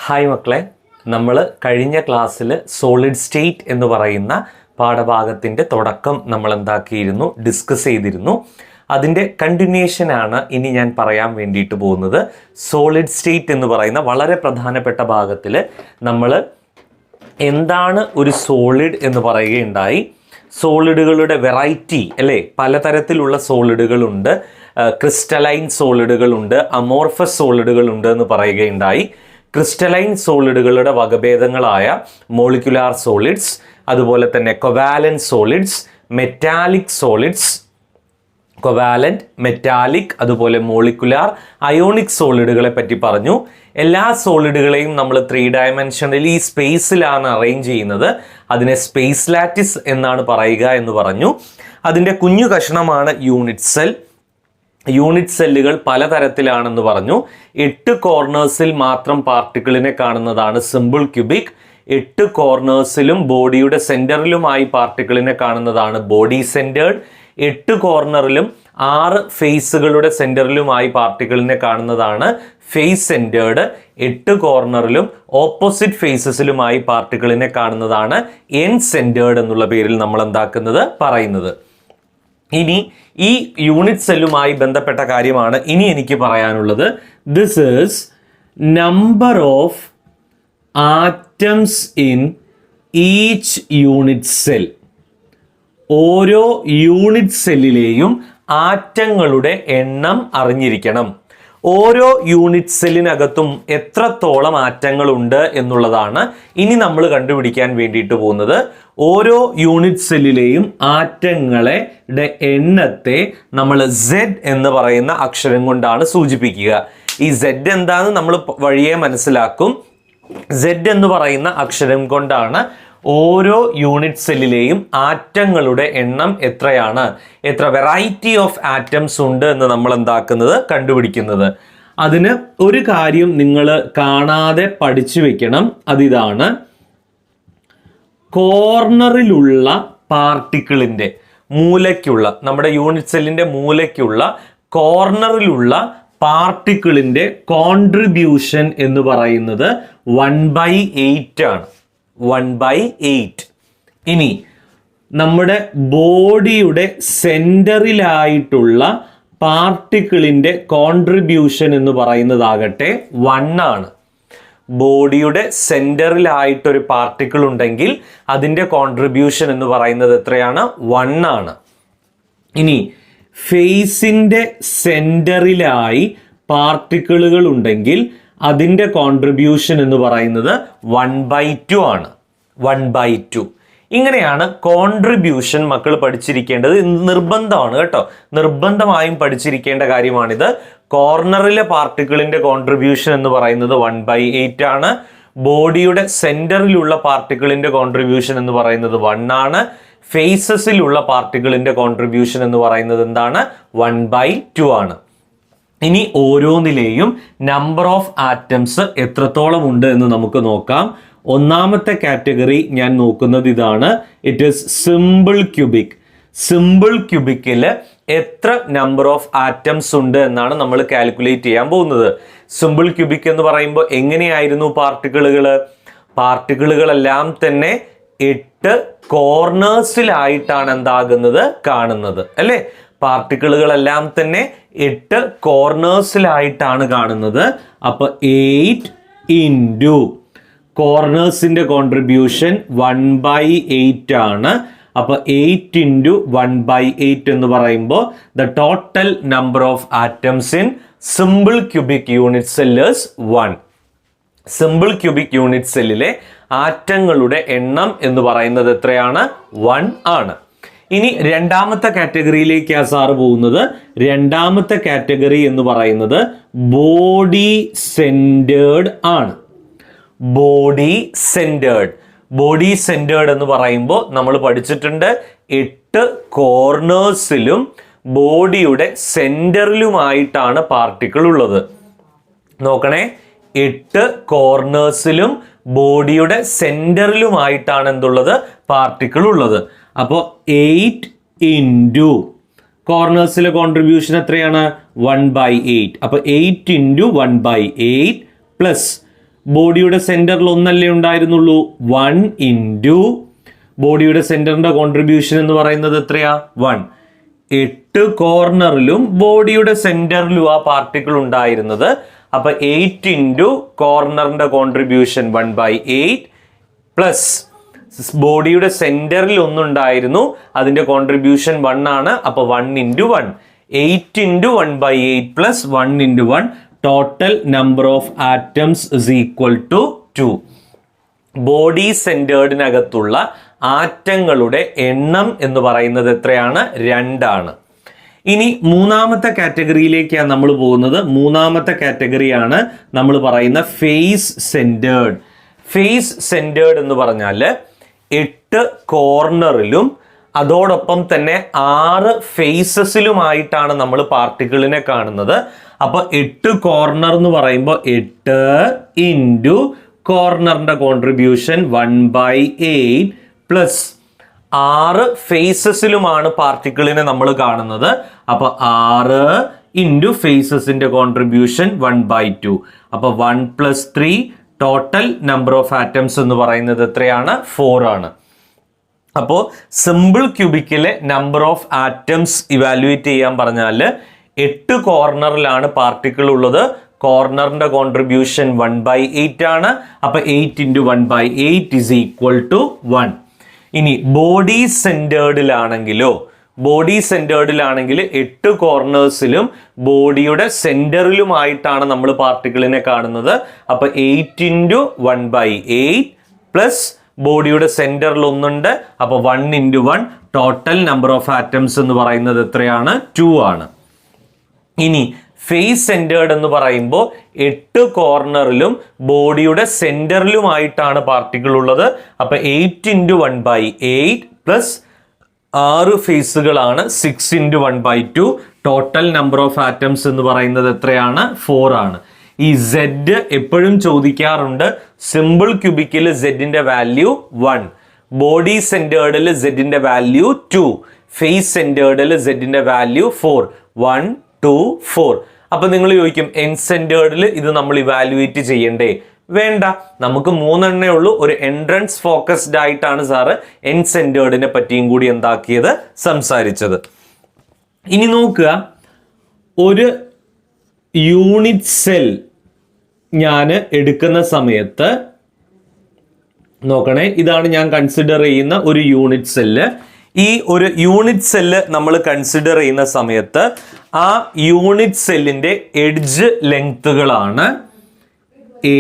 Hi മക്കളെ, നമ്മൾ കഴിഞ്ഞ ക്ലാസ്സിൽ സോളിഡ് സ്റ്റേറ്റ് എന്ന് പറയുന്ന പാഠഭാഗത്തിൻ്റെ തുടക്കം നമ്മൾ എന്താക്കിയിരുന്നു, ഡിസ്കസ് ചെയ്തിരുന്നു. അതിൻ്റെ കണ്ടിന്യൂഷനാണ് ഇനി ഞാൻ പറയാൻ വേണ്ടിയിട്ട് പോകുന്നത്. സോളിഡ് സ്റ്റേറ്റ് എന്ന് പറയുന്ന വളരെ പ്രധാനപ്പെട്ട ഭാഗത്തിൽ നമ്മൾ എന്താണ് ഒരു സോളിഡ് എന്ന് പറയുകയുണ്ടായി. സോളിഡുകളുടെ വെറൈറ്റി അല്ലേ, പലതരത്തിലുള്ള സോളിഡുകളുണ്ട്. ക്രിസ്റ്റലൈൻ സോളിഡുകളുണ്ട്, അമോർഫസ് സോളിഡുകളുണ്ട് എന്ന് പറയുകയുണ്ടായി. ക്രിസ്റ്റലൈൻ സോളിഡുകളുടെ വകഭേദങ്ങളായ മോളിക്കുലാർ സോളിഡ്സ്, അതുപോലെ തന്നെ covalent solids, metallic solids, covalent, metallic, അതുപോലെ മോളിക്കുലാർ, അയോണിക് സോളിഡുകളെ പറ്റി പറഞ്ഞു. എല്ലാ സോളിഡുകളെയും നമ്മൾ 3 ഡയമെൻഷനലി സ്പേസിലാണ് അറേഞ്ച് ചെയ്യുന്നത്. അതിനെ സ്പേസ് ലാറ്റിസ് എന്നാണ് പറയുക എന്ന് പറഞ്ഞു. അതിൻ്റെ കുഞ്ഞു കഷ്ണമാണ് യൂണിറ്റ് സെൽ. യൂണിറ്റ് സെല്ലുകൾ പലതരത്തിലാണെന്ന് പറഞ്ഞു. 8 കോർണേഴ്സിൽ മാത്രം പാർട്ടിക്കിളിനെ കാണുന്നതാണ് സിമ്പിൾ ക്യൂബിക്. 8 കോർണേഴ്സിലും ബോഡിയുടെ സെൻറ്ററിലുമായി പാർട്ടിക്കിളിനെ കാണുന്നതാണ് ബോഡി സെൻറ്റേർഡ്. 8 കോർണറിലും 6 ഫേസുകളുടെ സെൻറ്ററിലുമായി പാർട്ടിക്കിളിനെ കാണുന്നതാണ് ഫേസ് സെൻറ്റേർഡ്. 8 കോർണറിലും ഓപ്പോസിറ്റ് ഫേസസിലുമായി പാർട്ടിക്കിളിനെ കാണുന്നതാണ് എൻഡ് സെൻറ്റേർഡ് എന്നുള്ള പേരിൽ നമ്മൾ എന്താക്കുന്നത് പറയുന്നത്. ഇനി ഈ യൂണിറ്റ് സെല്ലുമായി ബന്ധപ്പെട്ട കാര്യമാണ് ഇനി എനിക്ക് പറയാനുള്ളത്. This is number of atoms in each unit cell. ഓരോ യൂണിറ്റ് സെല്ലിലെയും ആറ്റങ്ങളുടെ എണ്ണം അറിഞ്ഞിരിക്കണം. ഓരോ യൂണിറ്റ് സെല്ലിനകത്തും എത്രത്തോളം ആറ്റങ്ങളുണ്ട് എന്നുള്ളതാണ് ഇനി നമ്മൾ കണ്ടുപിടിക്കാൻ വേണ്ടിയിട്ട് പോകുന്നത്. ഓരോ യൂണിറ്റ് സെല്ലിലെയും ആറ്റങ്ങളെ എണ്ണത്തെ നമ്മൾ Z എന്ന് പറയുന്ന അക്ഷരം കൊണ്ടാണ് സൂചിപ്പിക്കുക. ഈ Z എന്താണെന്ന് നമ്മൾ വഴിയെ മനസ്സിലാക്കും. Z എന്ന് പറയുന്ന അക്ഷരം കൊണ്ടാണ് ഓരോ യൂണിറ്റ് സെല്ലിലെയും ആറ്റങ്ങളുടെ എണ്ണം എത്രയാണ്, എത്ര വെറൈറ്റി ഓഫ് ആറ്റംസ് ഉണ്ട് എന്ന് നമ്മൾ എന്താക്കുന്നത് കണ്ടുപിടിക്കുന്നത്. അതിന് ഒരു കാര്യം നിങ്ങൾ കാണാതെ പഠിച്ചു വെക്കണം. അതിതാണ്, കോർണറിലുള്ള പാർട്ടിക്കിളിൻ്റെ മൂലയ്ക്കുള്ള, നമ്മുടെ യൂണിറ്റ് സെല്ലിൻ്റെ മൂലയ്ക്കുള്ള കോർണറിലുള്ള പാർട്ടിക്കിളിൻ്റെ കോൺട്രിബ്യൂഷൻ എന്ന് പറയുന്നത് 1/8 ആണ്. 1/8. ഇനി നമ്മുടെ ബോഡിയുടെ സെൻറ്ററിലായിട്ടുള്ള പാർട്ടിക്കിളിൻ്റെ കോൺട്രിബ്യൂഷൻ എന്ന് പറയുന്നതാകട്ടെ 1 ആണ്. ബോഡിയുടെ സെൻറ്ററിലായിട്ടൊരു പാർട്ടിക്കിൾ ഉണ്ടെങ്കിൽ അതിൻ്റെ കോൺട്രിബ്യൂഷൻ എന്ന് പറയുന്നത് എത്രയാണ്? 1 ആണ്. ഇനി ഫേസിൻ്റെ സെൻറ്ററിലായി പാർട്ടിക്കിളുകൾ ഉണ്ടെങ്കിൽ അതിൻ്റെ കോൺട്രിബ്യൂഷൻ എന്ന് പറയുന്നത് 1/2 ആണ്. 1/2. ഇങ്ങനെയാണ് കോൺട്രിബ്യൂഷൻ മക്കൾ പഠിച്ചിരിക്കേണ്ടത്. നിർബന്ധമാണ് കേട്ടോ, നിർബന്ധമായും പഠിച്ചിരിക്കേണ്ട കാര്യമാണിത്. കോർണറിലെ പാർട്ടിക്കിളിൻ്റെ കോൺട്രിബ്യൂഷൻ എന്ന് പറയുന്നത് 1/8 ആണ്. ബോഡിയുടെ സെൻറ്ററിലുള്ള പാർട്ടിക്കിളിൻ്റെ കോൺട്രിബ്യൂഷൻ എന്ന് പറയുന്നത് 1 ആണ്. ഫേസസിലുള്ള പാർട്ടിക്കിളിൻ്റെ കോൺട്രിബ്യൂഷൻ എന്ന് പറയുന്നത് എന്താണ്? 1/2 ആണ്. ഇനി ഓരോന്നിലെയും നമ്പർ ഓഫ് ആറ്റംസ് എത്രത്തോളം ഉണ്ട് എന്ന് നമുക്ക് നോക്കാം. ഒന്നാമത്തെ കാറ്റഗറി ഞാൻ നോക്കുന്നത് ഇതാണ്. It is simple cubic. Simple ക്യൂബിക്കിൽ എത്ര നമ്പർ ഓഫ് ആറ്റംസ് ഉണ്ട് എന്നാണ് നമ്മൾ കാൽക്കുലേറ്റ് ചെയ്യാൻ പോകുന്നത്. സിമ്പിൾ ക്യൂബിക് എന്ന് പറയുമ്പോൾ എങ്ങനെയായിരുന്നു പാർട്ടിക്കിളുകളെല്ലാം തന്നെ 8 കോർണേഴ്സിലായിട്ടാണ് എന്താകുന്നത് കാണുന്നത് അല്ലേ. പാർട്ടിക്കിളുകളെല്ലാം തന്നെ 8 കോർണേഴ്സിലായിട്ടാണ് കാണുന്നത്. അപ്പോൾ 8 ഇൻറ്റു കോർണേഴ്സിൻ്റെ കോൺട്രിബ്യൂഷൻ 1/8 ആണ്. അപ്പോൾ 8 ഇൻറ്റു 1/8 എന്ന് പറയുമ്പോൾ the total number of atoms in simple cubic unit sellers 1. Simple cubic unit സെല്ലിലെ ആറ്റങ്ങളുടെ എണ്ണം എന്ന് പറയുന്നത് എത്രയാണ്? 1 ആണ്. ഇനി രണ്ടാമത്തെ കാറ്റഗറിയിലേക്ക് സാറ് പോകുന്നത്. രണ്ടാമത്തെ കാറ്റഗറി എന്ന് പറയുന്നത് ബോഡി സെൻറ്റേർഡ് ആണ്. Body centred. ബോഡി സെൻറ്റേർഡ് എന്ന് പറയുമ്പോൾ നമ്മൾ പഠിച്ചിട്ടുണ്ട് 8 കോർണേഴ്സിലും ബോഡിയുടെ സെൻറ്ററിലുമായിട്ടാണ് പാർട്ടിക്കിൾ ഉള്ളത്. നോക്കണേ, 8 കോർണേഴ്സിലും ബോഡിയുടെ സെൻറ്ററിലുമായിട്ടാണ് എന്തുള്ളത്? പാർട്ടിക്കിൾ ഉള്ളത്. അപ്പോൾ 8 ഇൻറ്റു കോർണേഴ്സിലെ കോൺട്രിബ്യൂഷൻ എത്രയാണ്? 1/8. അപ്പോൾ 8 ഇൻറ്റു 1/8 പ്ലസ് ബോഡിയുടെ സെന്ററിൽ ഒന്നല്ലേ ഉണ്ടായിരുന്നുള്ളൂ, 1 ഇൻറ്റു ബോഡിയുടെ സെന്ററിന്റെ കോൺട്രിബ്യൂഷൻ എന്ന് പറയുന്നത് എത്രയാ, 1. 8 കോർണറിലും ബോഡിയുടെ സെന്ററിലും ആ പാർട്ടിക്കിൾ ഉണ്ടായിരുന്നത്. അപ്പൊ 8 ഇൻറ്റു കോർണറിന്റെ കോൺട്രിബ്യൂഷൻ 1/8 പ്ലസ് ബോഡിയുടെ സെന്ററിൽ ഒന്നുണ്ടായിരുന്നു, അതിന്റെ കോൺട്രിബ്യൂഷൻ 1 ആണ്. അപ്പൊ 1 into 1, 8 into 1/8 plus 1 into 1, total number of atoms is equal to 2. Body സെന്റേർഡിനകത്തുള്ള ആറ്റങ്ങളുടെ എണ്ണം എന്ന് പറയുന്നത് എത്രയാണ്, 2 ആണ്. ഇനി മൂന്നാമത്തെ കാറ്റഗറിയിലേക്കാണ് നമ്മൾ പോകുന്നത്. മൂന്നാമത്തെ കാറ്റഗറിയാണ് നമ്മൾ പറയുന്ന ഫേസ് സെന്റേർഡ്. ഫേസ് സെന്റേർഡ് എന്ന് പറഞ്ഞാൽ 8 കോർണറിലും അതോടൊപ്പം തന്നെ 6 ഫേസസിലുമായിട്ടാണ് നമ്മൾ പാർട്ടിക്കിളിനെ കാണുന്നത്. അപ്പൊ 8 കോർണർ എന്ന് പറയുമ്പോൾ 8 ഇൻറ്റു കോർണറിന്റെ കോൺട്രിബ്യൂഷൻ 1/8 പ്ലസ് 6 ഫേസസിലുമാണ് പാർട്ടിക്കിളിനെ നമ്മൾ കാണുന്നത്. അപ്പൊ 6 ഇൻറ്റു ഫേസസിന്റെ കോൺട്രിബ്യൂഷൻ 1/2. അപ്പൊ 1 + 3, ടോട്ടൽ നമ്പർ ഓഫ് ആറ്റംസ് എന്ന് പറയുന്നത് എത്രയാണ്, 4 ആണ്. അപ്പോൾ സിമ്പിൾ ക്യൂബിക്കിലെ നമ്പർ ഓഫ് ആറ്റംസ് ഇവാലുവേറ്റ് ചെയ്യാൻ പറഞ്ഞാൽ 8 കോർണറിലാണ് പാർട്ടിക്കിൾ ഉള്ളത്. കോർണറിന്റെ കോൺട്രിബ്യൂഷൻ 1/8 ആണ്. അപ്പൊ 8 ഇൻറ്റു 1/8 ഇസ് ഈക്വൽ ടു 1. ഇനി ബോഡി സെന്റേർഡിലാണെങ്കിലോ, ബോഡി സെന്റേർഡിലാണെങ്കിൽ 8 കോർണേഴ്സിലും ബോഡിയുടെ സെന്ററിലുമായിട്ടാണ് നമ്മൾ പാർട്ടിക്കിളിനെ കാണുന്നത്. അപ്പൊ 8 ഇൻറ്റു 1/8 പ്ലസ് ബോഡിയുടെ സെന്ററിൽ ഒന്നുണ്ട്. അപ്പൊ 1 into 1, total number of atoms എന്ന് പറയുന്നത് എത്രയാണ്, 2 ആണ്. ഇനി ഫേസ് സെന്റേർഡ് എന്ന് പറയുമ്പോൾ 8 കോർണറിലും ബോഡിയുടെ സെന്ററിലുമായിട്ടാണ് പാർട്ടിക്കിൾ ഉള്ളത്. അപ്പൊ 8 ഇൻറ്റു 1/8 പ്ലസ് 6 ഫേസുകളാണ്, 6 into 1/2. Total number of atoms എന്ന് പറയുന്നത് എത്രയാണ്, 4 ആണ്. ഈ Z എപ്പോഴും ചോദിക്കാറുണ്ട്. സിമ്പിൾ ക്യൂബിക്കിൽ സെഡിന്റെ വാല്യൂ 1, ബോഡി സെന്റേർഡിൽ സെഡിന്റെ വാല്യൂ 2, ഫേസ് സെന്റേർഡിൽ സെഡിന്റെ വാല്യൂ 4. 1, 2, 4. അപ്പൊ നിങ്ങൾ ചോദിക്കും എൻ സെന്റേർഡിൽ ഇത് നമ്മൾ ഇവാലുവേറ്റ് ചെയ്യണ്ടേ? വേണ്ട, നമുക്ക് 3 എണ്ണേ ഉള്ളൂ. ഒരു എൻട്രൻസ് ഫോക്കസ്ഡ് ആയിട്ടാണ് സാറ് എൻ സെന്റേർഡിനെ പറ്റിയും കൂടി എന്താക്കിയത്, സംസാരിച്ചത്. ഇനി നോക്കുക, ഒരു യൂണിറ്റ് സെൽ ഞാൻ എടുക്കുന്ന സമയത്ത് നോക്കണേ, ഇതാണ് ഞാൻ കൺസിഡർ ചെയ്യുന്ന ഒരു യൂണിറ്റ് സെല്ല്. ഈ ഒരു യൂണിറ്റ് സെല്ല് നമ്മൾ കൺസിഡർ ചെയ്യുന്ന സമയത്ത് ആ യൂണിറ്റ് സെല്ലിന്റെ എഡ്ജ് ലെങ്ത്തുകളാണ് എ,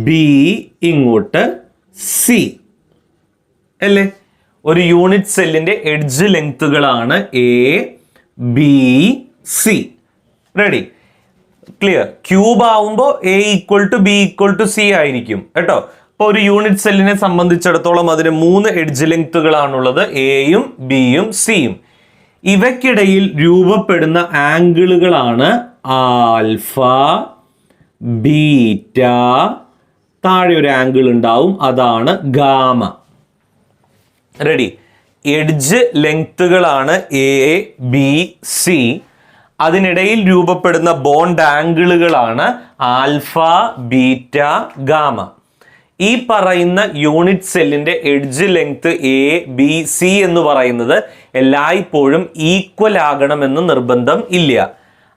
ബി, ഇങ്ങോട്ട് സി അല്ലേ? ഒരു യൂണിറ്റ് സെല്ലിന്റെ എഡ്ജ് ലെങ്ത്തുകളാണ് A, B, C. Ready? Clear? Cube ആവുമ്പോൾ A equal to B equal to C ആയിരിക്കും കേട്ടോ. അപ്പോൾ ഒരു യൂണിറ്റ് സെല്ലിനെ സംബന്ധിച്ചിടത്തോളം അതിന് 3 എഡ്ജ് ലെങ്ത്തുകളാണുള്ളത്, എയും ബിയും സിയും. ഇവയ്ക്കിടയിൽ രൂപപ്പെടുന്ന ആംഗിളുകളാണ് ആൽഫ, ബീറ്റ, താഴെ ഒരു ആംഗിൾ ഉണ്ടാവും, അതാണ് ഗാമ. റെഡി? എഡ്ജ് ലെങ്ത്തുകളാണ് എ, ബി, സി. അതിനിടയിൽ രൂപപ്പെടുന്ന ബോണ്ട് ആംഗിളുകളാണ് ആൽഫ, ബീറ്റ, ഗാമ. ഈ പറയുന്ന യൂണിറ്റ് സെല്ലിന്റെ edge length A, B, C എന്ന് പറയുന്നത് എല്ലായ്പ്പോഴും ഈക്വൽ ആകണമെന്ന് നിർബന്ധം ഇല്ല.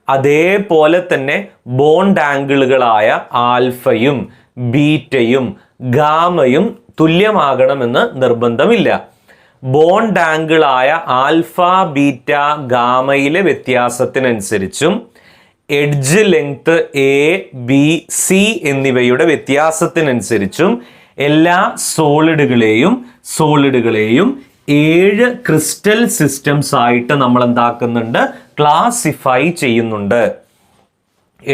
അതേപോലെ തന്നെ ബോണ്ട് ആംഗിളുകളായ ആൽഫയും ബീറ്റയും ഗാമയും തുല്യമാകണമെന്ന് നിർബന്ധമില്ല. ബോണ്ട് ആംഗിളായ ആൽഫ, ബീറ്റ, ഗാമയിലെ വ്യത്യാസത്തിനനുസരിച്ചും edge length A, B, C എന്നിവയുടെ വ്യത്യാസത്തിനനുസരിച്ചും എല്ലാ സോളിഡുകളെയും 7 ക്രിസ്റ്റൽ സിസ്റ്റംസ് ആയിട്ട് നമ്മൾ എന്താക്കുന്നുണ്ട്, ക്ലാസിഫൈ ചെയ്യുന്നുണ്ട്.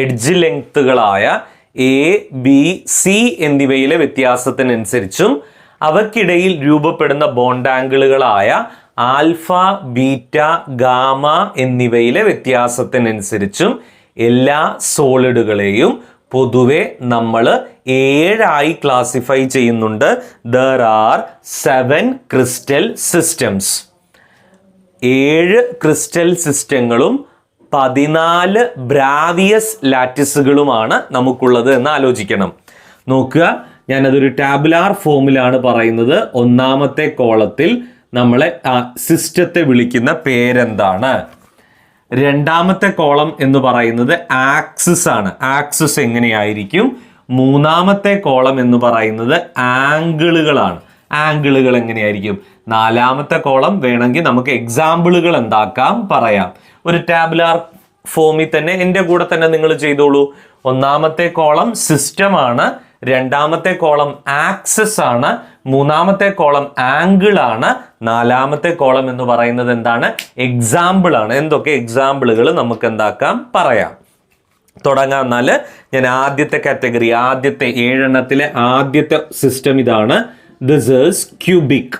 എഡ്ജ് ലെങ്ത്തുകളായ എ, ബി, സി എന്നിവയിലെ വ്യത്യാസത്തിനനുസരിച്ചും അവയ്ക്കിടയിൽ രൂപപ്പെടുന്ന ബോണ്ട് ആംഗിളുകളായ ആൽഫ, ബീറ്റ, ഗാമ എന്നിവയിലെ വ്യത്യാസത്തിനനുസരിച്ചും എല്ലാ സോളിഡുകളെയും പൊതുവെ നമ്മൾ 7 ക്ലാസിഫൈ ചെയ്യുന്നുണ്ട്. There are 7 crystal systems. 7 crystal സിസ്റ്റങ്ങളും 14 ബ്രാവിയസ് ലാറ്റിസുകളുമാണ് നമുക്കുള്ളത് എന്ന് ആലോചിക്കണം. നോക്കുക, ഞാനതൊരു ടാബുലാർ ഫോമിലാണ് പറയുന്നത്. ഒന്നാമത്തെ കോളത്തിൽ നമ്മളെ സിസ്റ്റത്തെ വിളിക്കുന്ന പേരെന്താണ്? രണ്ടാമത്തെ കോളം എന്ന് പറയുന്നത് ആക്സിസ് ആണ്. ആക്സിസ് എങ്ങനെയായിരിക്കും? മൂന്നാമത്തെ കോളം എന്ന് പറയുന്നത് ആംഗിളുകളാണ്. ആംഗിളുകൾ എങ്ങനെയായിരിക്കും? നാലാമത്തെ കോളം വേണമെങ്കിൽ നമുക്ക് എക്സാമ്പിളുകൾ എന്താക്കാം പറയാം. ഒരു ടാബുലാർ ഫോമിൽ തന്നെ എൻ്റെ കൂടെ തന്നെ നിങ്ങൾ ചെയ്തോളൂ. ഒന്നാമത്തെ കോളം സിസ്റ്റമാണ്, രണ്ടാമത്തെ കോളം ആക്സിസ് ആണ്, മൂന്നാമത്തെ കോളം ആംഗിൾ ആണ്, നാലാമത്തെ കോളം എന്ന് പറയുന്നത് എന്താണ്? എക്സാമ്പിൾ ആണ്. എന്തൊക്കെ എക്സാമ്പിളുകൾ നമുക്ക് എന്താക്കാം പറയാം. തുടങ്ങാം. എന്നാൽ ഞാൻ ആദ്യത്തെ കാറ്റഗറി, ആദ്യത്തെ 7 എണ്ണത്തിലെ ആദ്യത്തെ സിസ്റ്റം ഇതാണ്. This is cubic.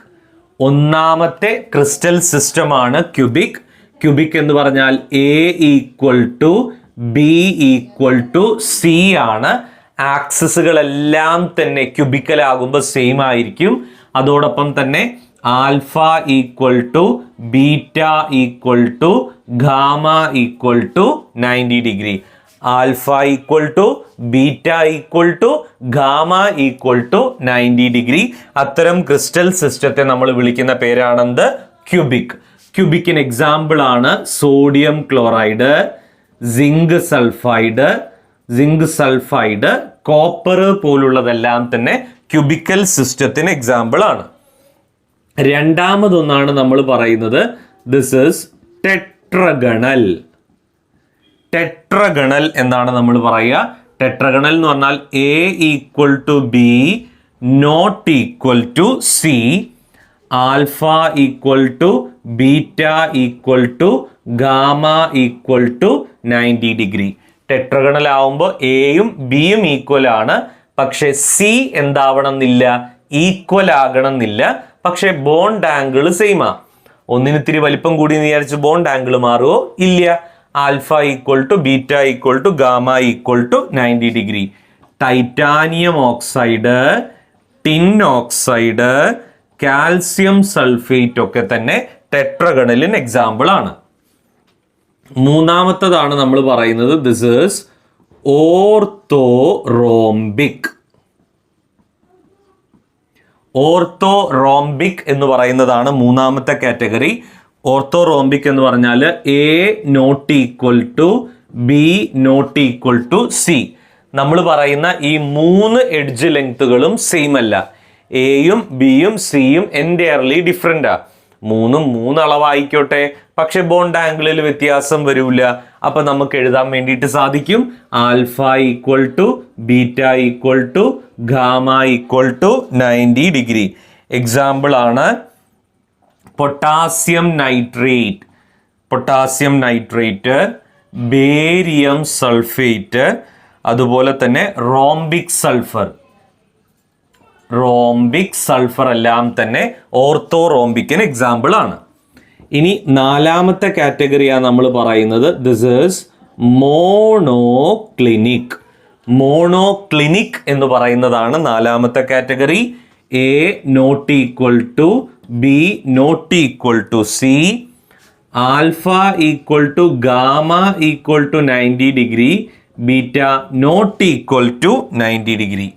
ഒന്നാമത്തെ ക്രിസ്റ്റൽ സിസ്റ്റമാണ് ക്യൂബിക്. ക്യൂബിക് എന്ന് പറഞ്ഞാൽ A=B=C ആണ്. ആക്സിസുകളെല്ലാം തന്നെ ക്യൂബിക്കൽ ആകുമ്പോൾ സെയിം ആയിരിക്കും. അതോടൊപ്പം തന്നെ α=β=γ=90 ഡിഗ്രി. α=β=γ=90 ഡിഗ്രി. അത്തരം ക്രിസ്റ്റൽ സിസ്റ്റത്തെ നമ്മൾ വിളിക്കുന്ന പേരാണെന്ത്? ക്യൂബിക്. ക്യൂബിക്കിന് എക്സാമ്പിൾ ആണ് sodium chloride, zinc sulphide, copper പോലുള്ളതെല്ലാം തന്നെ ക്യൂബിക്കൽ സിസ്റ്റത്തിന് എക്സാമ്പിൾ ആണ്. രണ്ടാമതൊന്നാണ് നമ്മൾ പറയുന്നത്, ദിസ് ഈസ് ടെട്രഗണൽ. ടെട്രഗണൽ എന്നാണ് നമ്മൾ പറയുക. ടെട്രഗണൽ എന്ന് പറഞ്ഞാൽ A=B ≠ C, α=β=γ=90 ഡിഗ്രി. ടെട്രഗണൽ ആവുമ്പോൾ എയും ബിയും ഈക്വൽ ആണ്. പക്ഷെ സി എന്താവണം എന്നില്ല? ഈക്വൽ ആകണം എന്നില്ല. പക്ഷെ ബോണ്ട് ആംഗിൾ സെയിമാ. ഒന്നിന് ഇത്തിരി വലിപ്പം കൂടി എന്ന് വിചാരിച്ച് ബോണ്ട് ആംഗിൾ മാറുമോ? ഇല്ല. α=β=γ=90 degree. Titanium oxide, tin oxide, calcium sulphate ഒക്കെ തന്നെ ടെട്രഗണലിന് എക്സാമ്പിൾ ആണ്. മൂന്നാമത്തതാണ് നമ്മൾ പറയുന്നത്, ദിസ് ഈസ് ഓർത്തോറോംബിക്. ഓർത്തോറോംബിക് എന്ന് പറയുന്നതാണ് മൂന്നാമത്തെ കാറ്റഗറി. ഓർത്തോറോംബിക് എന്ന് പറഞ്ഞാൽ A=B=C. നമ്മൾ പറയുന്ന ഈ 3 എഡ്ജ് ലെങ്ത്തുകളും സെയിം അല്ല. എയും ബിയും സിയും എൻറ്റയർലി ഡിഫറെൻ്റാ. 3 അളവായിക്കോട്ടെ, പക്ഷെ ബോണ്ട് ആംഗിളിൽ വ്യത്യാസം വരില്ല. അപ്പൊ നമുക്ക് എഴുതാൻ വേണ്ടിയിട്ട് സാധിക്കും α=β=γ=90 ഡിഗ്രി. എക്സാമ്പിൾ ആണ് പൊട്ടാസ്യം നൈട്രേറ്റ്, ബേരിയം സൾഫേറ്റ്, അതുപോലെ തന്നെ റോംബിക് സൾഫർ എല്ലാം തന്നെ ഓർത്തോറോംബിക്കിന് എക്സാമ്പിൾ ആണ്. ഇനി നാലാമത്തെ കാറ്റഗറിയാണ് നമ്മൾ പറയുന്നത്, ദിസ് ഈസ് മോണോക്ലിനിക് എന്ന് പറയുന്നതാണ് നാലാമത്തെ കാറ്റഗറി. A=B=C, α=γ=90 degree, β=90 degree.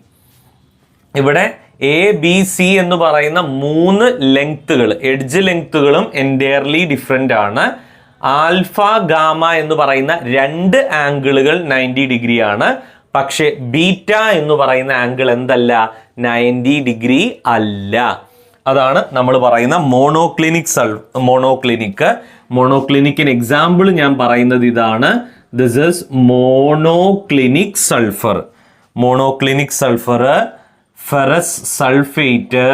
ഇവിടെ A-B-C എന്ന് പറയുന്ന 3 ലെങ്ത്തുകൾ, എഡ്ജ് ലെങ്ത്തുകളും എൻറ്റയർലി ഡിഫറെൻ്റ് ആണ്. ആൽഫ ഗാമ എന്ന് പറയുന്ന 2 ആംഗിളുകൾ 90 ഡിഗ്രി ആണ്. പക്ഷെ ബീറ്റ എന്ന് പറയുന്ന ആംഗിൾ എന്തല്ല? 90 ഡിഗ്രി അല്ല. അതാണ് നമ്മൾ പറയുന്ന മോണോക്ലിനിക്കിന് എക്സാമ്പിൾ ഞാൻ പറയുന്നത് ഇതാണ്. This is monoclinic sulphur, ferrous sulphate,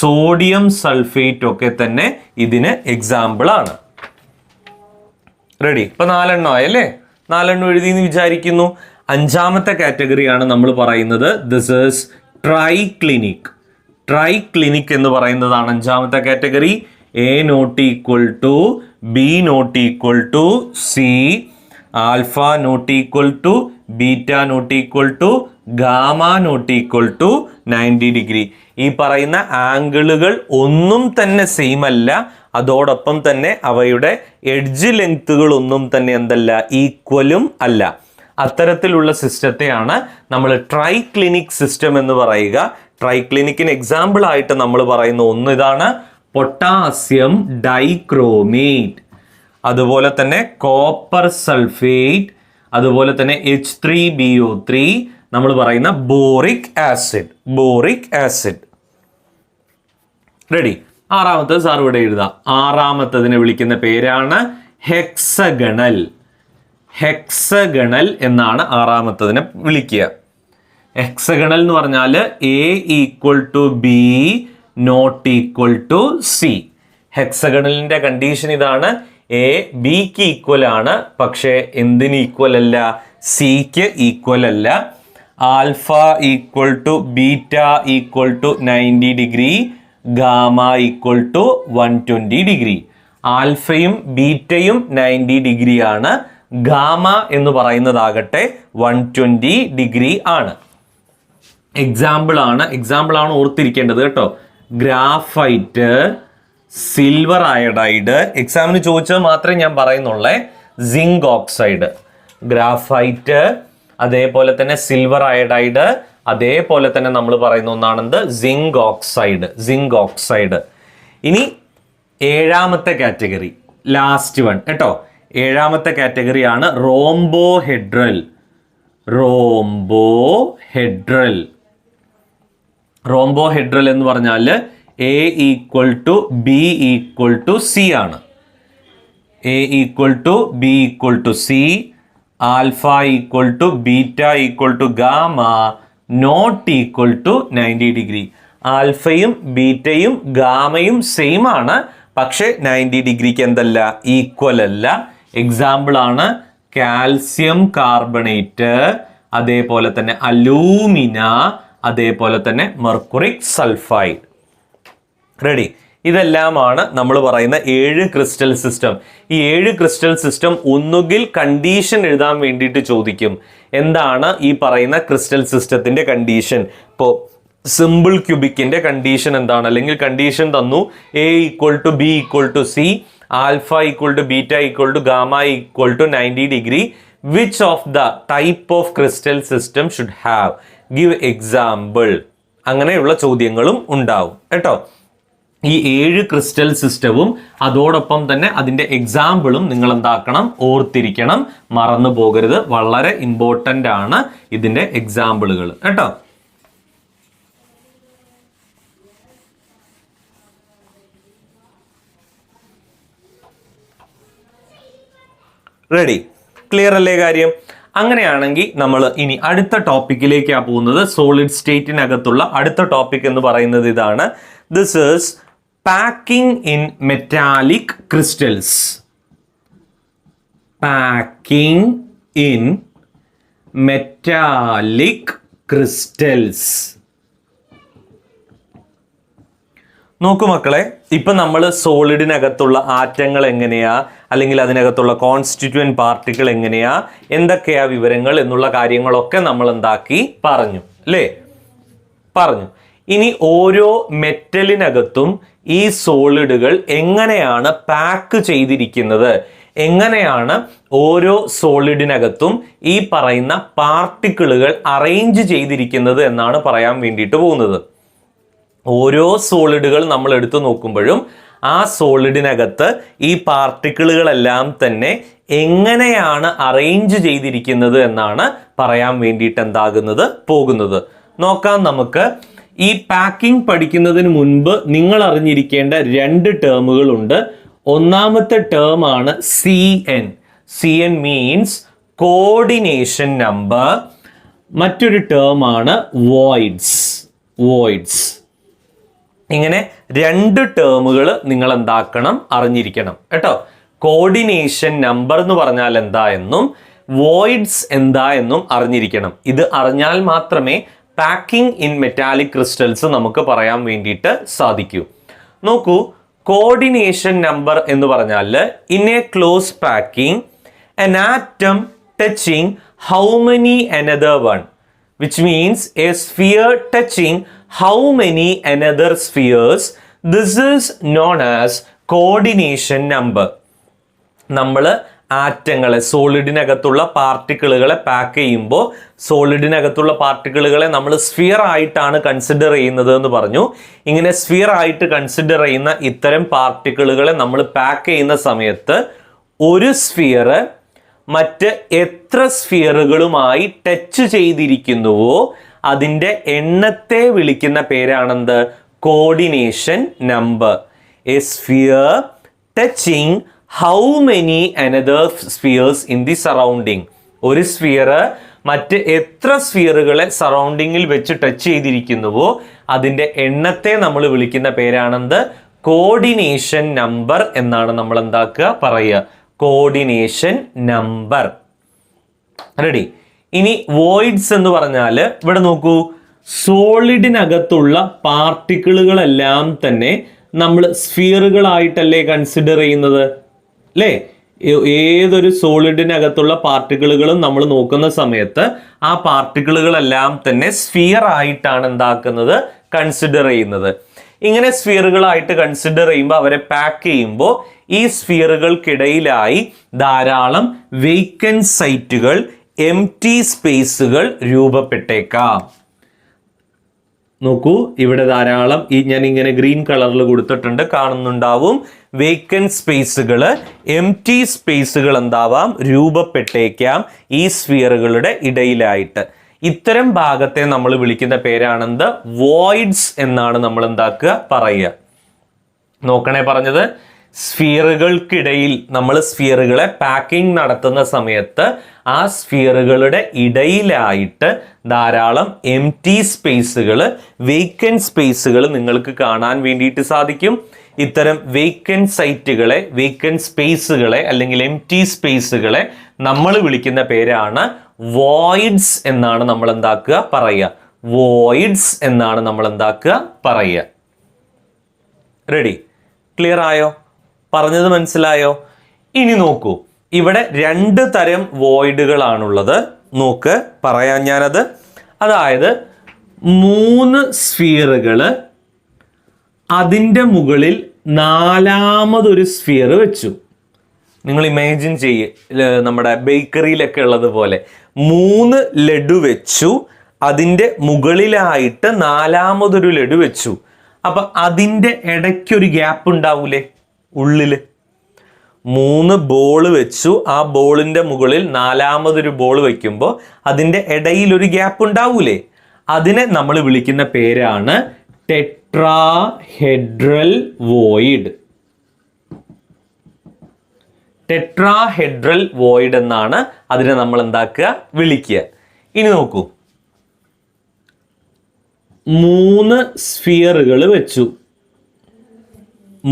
sodium sulphate ഒക്കെ തന്നെ ഇതിന് എക്സാമ്പിൾ ആണ്. റെഡി? ഇപ്പൊ 4 എണ്ണം ആയല്ലേ? 4 എണ്ണം എഴുതി എന്ന് വിചാരിക്കുന്നു. അഞ്ചാമത്തെ കാറ്റഗറിയാണ് നമ്മൾ പറയുന്നത്, ദിസ് ഈസ് ട്രൈക്ലിനിക് എന്ന് പറയുന്നതാണ് അഞ്ചാമത്തെ category. A=B=C, α=β=γ=90 gamma not equal to 90 degree. ഈ പറയുന്ന ആംഗിളുകൾ ഒന്നും തന്നെ സെയിം അല്ല, അതോടൊപ്പം തന്നെ അവയുടെ എഡ്ജ് ലെങ്ത്തുകൾ ഒന്നും തന്നെ എന്തല്ല, ഈക്വലും അല്ല. അത്തരത്തിലുള്ള സിസ്റ്റത്തെയാണ് നമ്മൾ ട്രൈക്ലിനിക് സിസ്റ്റം എന്ന് പറയുക. ട്രൈക്ലിനിക്കിന് എക്സാമ്പിൾ ആയിട്ട് നമ്മൾ പറയുന്ന ഒന്ന് ഇതാണ്, പൊട്ടാസ്യം ഡൈക്രോമേറ്റ്, അതുപോലെ തന്നെ കോപ്പർ സൾഫേറ്റ്, അതുപോലെ തന്നെ H3BO3, നമ്മൾ പറയുന്ന ബോറിക് ആസിഡ്. റെഡി? ആറാമത്തത് സാർ ഇവിടെ എഴുതാം. ആറാമത്തതിനെ വിളിക്കുന്ന പേരാണ് ഹെക്സഗണൽ എന്നാണ് ആറാമത്തതിനെ വിളിക്കുക. ഹെക്സഗണൽ എന്ന് പറഞ്ഞാൽ A equal to B not equal to C. ഹെക്സഗണലിന്റെ കണ്ടീഷൻ ഇതാണ്, A Bക്ക് ഈക്വൽ ആണ്, പക്ഷേ എന്തിന് ഈക്വൽ അല്ല, Cക്ക് ഈക്വൽ അല്ല. Alpha equal to beta equal to 90 degree, gamma equal to 120 degree. ആൽഫയും ബീറ്റയും 90 ഡിഗ്രി ആണ്, ഗാമ എന്ന് പറയുന്നതാകട്ടെ 120 ഡിഗ്രി ആണ്. എക്സാമ്പിൾ ആണ് ഓർത്തിരിക്കേണ്ടത് കേട്ടോ. ഗ്രാഫൈറ്റ്, സിൽവർ അയഡൈഡ്, എക്സാമിന് ചോദിച്ചത് മാത്രമേ ഞാൻ പറയുന്നുള്ളേ. സിങ്ക് ഓക്സൈഡ്, ഗ്രാഫൈറ്റ്, അതേപോലെ തന്നെ സിൽവർ അയഡൈഡ്, അതേപോലെ തന്നെ നമ്മൾ പറയുന്ന ഒന്നാണെന്ത്, സിങ്ക് ഓക്സൈഡ്. ഇനി ഏഴാമത്തെ കാറ്റഗറി, ലാസ്റ്റ് വൺ കേട്ടോ. ഏഴാമത്തെ കാറ്റഗറിയാണ് റോംബോഹെഡ്രൽ. റോംബോഹെഡ്രൽ എന്ന് പറഞ്ഞാൽ A equal to B equal to C ആണ്. A equal to B equal to C, alpha equal to beta equal to gamma not equal to 90 degree. ആൽഫയും ബീറ്റയും ഗാമയും സെയിം ആണ്, പക്ഷെ 90 ഡിഗ്രിക്ക് എന്തല്ല, ഈക്വൽ അല്ല. എക്സാമ്പിൾ ആണ് കാൽസ്യം കാർബണേറ്റ്, അതേപോലെ തന്നെ അലൂമിന, അതേപോലെ തന്നെ മെർക്കുറിക് സൾഫൈഡ്. റെഡി? ഇതെല്ലാമാണ് നമ്മൾ പറയുന്ന 7 ക്രിസ്റ്റൽ സിസ്റ്റം. ഈ 7 ക്രിസ്റ്റൽ സിസ്റ്റം ഒന്നുകിൽ കണ്ടീഷൻ എഴുതാൻ വേണ്ടിയിട്ട് ചോദിക്കും. എന്താണ് ഈ പറയുന്ന ക്രിസ്റ്റൽ സിസ്റ്റത്തിന്റെ കണ്ടീഷൻ? ഇപ്പോൾ സിമ്പിൾ ക്യൂബിക്കിന്റെ കണ്ടീഷൻ എന്താണ്? അല്ലെങ്കിൽ കണ്ടീഷൻ തന്നു, A equal to B equal to C, alpha equal to beta equal to gamma equal to 90 degree. Which of the type of crystal system should have? Give example. അങ്ങനെയുള്ള ചോദ്യങ്ങളും ഉണ്ടാവും കേട്ടോ. ഈ 7 crystal സിസ്റ്റവും അതോടൊപ്പം തന്നെ അതിന്റെ എക്സാമ്പിളും നിങ്ങൾ എന്താക്കണം, ഓർത്തിരിക്കണം, മറന്നു പോകരുത്. വളരെ ഇമ്പോർട്ടൻ്റ് ആണ് ഇതിന്റെ എക്സാമ്പിളുകൾ കേട്ടോ. റെഡി? ക്ലിയർ അല്ലേ കാര്യം? അങ്ങനെയാണെങ്കിൽ നമ്മൾ ഇനി അടുത്ത ടോപ്പിക്കിലേക്കാണ് പോകുന്നത്. സോളിഡ് സ്റ്റേറ്റിനകത്തുള്ള അടുത്ത ടോപ്പിക് എന്ന് പറയുന്നത് ഇതാണ്. This is packing in metallic crystals. Packing in metallic crystals. നോക്കൂ മക്കളെ, ഇപ്പൊ നമ്മൾ സോളിഡിനകത്തുള്ള ആറ്റങ്ങൾ എങ്ങനെയാ, അല്ലെങ്കിൽ അതിനകത്തുള്ള കോൺസ്റ്റിറ്റ്യൂവന്റ് പാർട്ടിക്കിൾ എങ്ങനെയാ, എന്തൊക്കെയാ വിവരങ്ങൾ എന്നുള്ള കാര്യങ്ങളൊക്കെ നമ്മൾ എന്താക്കി പറഞ്ഞു അല്ലേ? പറഞ്ഞു. ഇനി ഓരോ മെറ്റലിനകത്തും ഈ സോളിഡുകൾ എങ്ങനെയാണ് പാക്ക് ചെയ്തിരിക്കുന്നത്, എങ്ങനെയാണ് ഓരോ സോളിഡിനകത്തും ഈ പറയുന്ന പാർട്ടിക്കിളുകൾ അറേഞ്ച് ചെയ്തിരിക്കുന്നത് എന്നാണ് പറയാൻ വേണ്ടിയിട്ട് പോകുന്നത്. ഓരോ സോളിഡുകൾ നമ്മൾ എടുത്തു നോക്കുമ്പോഴും ആ സോളിഡിനകത്ത് ഈ പാർട്ടിക്കിളുകളെല്ലാം തന്നെ എങ്ങനെയാണ് അറേഞ്ച് ചെയ്തിരിക്കുന്നത് എന്നാണ് പറയാൻ വേണ്ടിയിട്ട് എന്താകുന്നത്, പോകുന്നത്. നോക്കാം നമുക്ക്. ഈ പാക്കിംഗ് പഠിക്കുന്നതിന് മുൻപ് നിങ്ങൾ അറിഞ്ഞിരിക്കേണ്ട 2 ടേമുകളുണ്ട്. ഒന്നാമത്തെ ടേം ആണ് CN. CN means coordination number. മറ്റൊരു ടേം ആണ് വോയിഡ്സ്. ഇങ്ങനെ 2 ടേമുകൾ നിങ്ങൾ എന്താക്കണം, അറിഞ്ഞിരിക്കണം കേട്ടോ. കോർഡിനേഷൻ നമ്പർ എന്ന് പറഞ്ഞാൽ എന്താ എന്നും വോയിഡ്സ് എന്താ എന്നും അറിഞ്ഞിരിക്കണം. ഇത് അറിഞ്ഞാൽ മാത്രമേ പാക്കിംഗ് ഇൻ മെറ്റാലിക് ക്രിസ്റ്റൽസ് നമുക്ക് പറയാൻ വേണ്ടിയിട്ട് സാധിക്കൂ. നോക്കൂ, കോർഡിനേഷൻ നമ്പർ എന്ന് പറഞ്ഞാൽ in A close packing an atom touching how many another one. which means a sphere touching how many another spheres. This is known as coordination number. നമ്മൾ ആറ്റങ്ങളെ, സോളിഡിനകത്തുള്ള പാർട്ടിക്കിളുകളെ pack ചെയ്യുമ്പോൾ സോളിഡിനകത്തുള്ള പാർട്ടിക്കിളുകളെ നമ്മൾ സ്ഫിയർ ആയിട്ടാണ് കൺസിഡർ ചെയ്യുന്നത് എന്ന് പറഞ്ഞു. ഇങ്ങനെ സ്ഫിയർ ആയിട്ട് കൺസിഡർ ചെയ്യുന്ന ഇത്തരം പാർട്ടിക്കിളുകളെ നമ്മൾ പാക്ക് ചെയ്യുന്ന സമയത്ത് ഒരു സ്ഫിയർ മറ്റ് എത്ര സ്ഫിയറുകളുമായി ടച്ച് ചെയ്തിരിക്കുന്നുവോ അതിൻ്റെ എണ്ണത്തെ വിളിക്കുന്ന പേരാണെന്ത്? Coordination number. A sphere touching how many another spheres in the surrounding. ഒരു സ്ഫിയർ മറ്റ് എത്ര സ്ഫിയറുകളെ സറൗണ്ടിങ്ങിൽ വെച്ച് ടച്ച് ചെയ്തിരിക്കുന്നുവോ അതിൻ്റെ എണ്ണത്തെ നമ്മൾ വിളിക്കുന്ന പേരാണെന്ത്? കോർഡിനേഷൻ നമ്പർ എന്നാണ് നമ്മൾ എന്താക്കുക പറയുക, കോർഡിനേഷൻ നമ്പർ. റെഡി? ഇനി വോയിഡ്സ് എന്ന് പറഞ്ഞാൽ ഇവിടെ നോക്കൂ, സോളിഡിനകത്തുള്ള പാർട്ടിക്കിളുകളെല്ലാം തന്നെ നമ്മൾ സ്ഫിയറുകളായിട്ടല്ലേ കൺസിഡർ ചെയ്യുന്നത് അല്ലേ? ഏതൊരു സോളിഡിനകത്തുള്ള പാർട്ടിക്കിളുകളും നമ്മൾ നോക്കുന്ന സമയത്ത് ആ പാർട്ടിക്കിളുകളെല്ലാം തന്നെ സ്ഫിയർ ആയിട്ടാണ് എന്താക്കുന്നത്? കൺസിഡർ ചെയ്യുന്നത്. ഇങ്ങനെ സ്ഫിയറുകളായിട്ട് കൺസിഡർ ചെയ്യുമ്പോൾ അവരെ പാക്ക് ചെയ്യുമ്പോൾ ഈ സ്ഫിയറുകൾക്കിടയിലായി ധാരാളം വേക്കൻറ്റ് സൈറ്റുകൾ, എംപ്റ്റി സ്പേസുകൾ രൂപപ്പെട്ടേക്കാം. നോക്കൂ, ഇവിടെ ധാരാളം ഞാൻ ഇങ്ങനെ ഗ്രീൻ കളറിൽ കൊടുത്തിട്ടുണ്ട്, കാണുന്നുണ്ടാവും. വേക്കൻറ്റ് സ്പേസുകൾ, എംപ്റ്റി സ്പേസുകൾ എന്താവാം? രൂപപ്പെട്ടേക്കാം ഈ സ്ഫിയറുകളുടെ ഇടയിലായിട്ട്. ഇത്തരം ഭാഗത്തെ നമ്മൾ വിളിക്കുന്ന പേരാണെന്ത്? വോയിഡ്സ് എന്നാണ് നമ്മൾ എന്താക്കുക പറയുക. നോക്കണേ പറഞ്ഞത്, സ്ഫിയറുകൾക്കിടയിൽ നമ്മൾ സ്ഫിയറുകളെ പാക്കിംഗ് നടത്തുന്ന സമയത്ത് ആ സ്ഫിയറുകളുടെ ഇടയിലായിട്ട് ധാരാളം എംപ്റ്റി സ്പേസുകൾ, വേക്കൻറ്റ് സ്പേസുകൾ നിങ്ങൾക്ക് കാണാൻ വേണ്ടിയിട്ട് സാധിക്കും. ഇത്തരം വേക്കൻറ്റ് സൈറ്റുകളെ, വേക്കൻറ്റ് സ്പേസുകളെ അല്ലെങ്കിൽ എംപ്റ്റി സ്പേസുകളെ നമ്മൾ വിളിക്കുന്ന പേരാണ് വോയിഡ്സ് എന്നാണ് നമ്മൾ എന്താക്കുക പറയുക. വോയിഡ്സ് എന്നാണ് നമ്മൾ എന്താക്കുക പറയുക. റെഡി? ക്ലിയർ ആയോ? പറഞ്ഞത് മനസ്സിലായോ? ഇനി നോക്കൂ, ഇവിടെ രണ്ട് തരം വോയിഡുകളാണുള്ളത്. നോക്ക്, പറയാൻ ഞാനത്. അതായത് 3 സ്ഫിയറുകൾ, അതിൻ്റെ മുകളിൽ 4മതൊരു സ്ഫിയർ വെച്ചു. നിങ്ങൾ ഇമാജിൻ ചെയ്യ്, നമ്മുടെ ബേക്കറിയിലൊക്കെ ഉള്ളതുപോലെ 3 ലഡു വെച്ചു, അതിൻ്റെ മുകളിലായിട്ട് 4മതൊരു ലഡു വെച്ചു. അപ്പം അതിൻ്റെ ഇടയ്ക്കൊരു ഗ്യാപ്പ് ഉണ്ടാവൂലേ? ഉള്ളിൽ 3 ബോൾ വെച്ചു, ആ ബോളിൻ്റെ മുകളിൽ 4മതൊരു ബോൾ വയ്ക്കുമ്പോൾ അതിൻ്റെ ഇടയിൽ ഒരു ഗ്യാപ്പ് ഉണ്ടാവൂലേ? അതിനെ നമ്മൾ വിളിക്കുന്ന പേരാണ് ടെട്രാഹെഡ്രൽ വോയിഡ്. ടെട്രാഹെഡ്രൽ വോയിഡ് എന്നാണ് അതിനെ നമ്മൾ എന്താക്കുക? വിളിക്കുക. ഇനി നോക്കൂ, 3 സ്ഫിയറുകൾ വെച്ചു.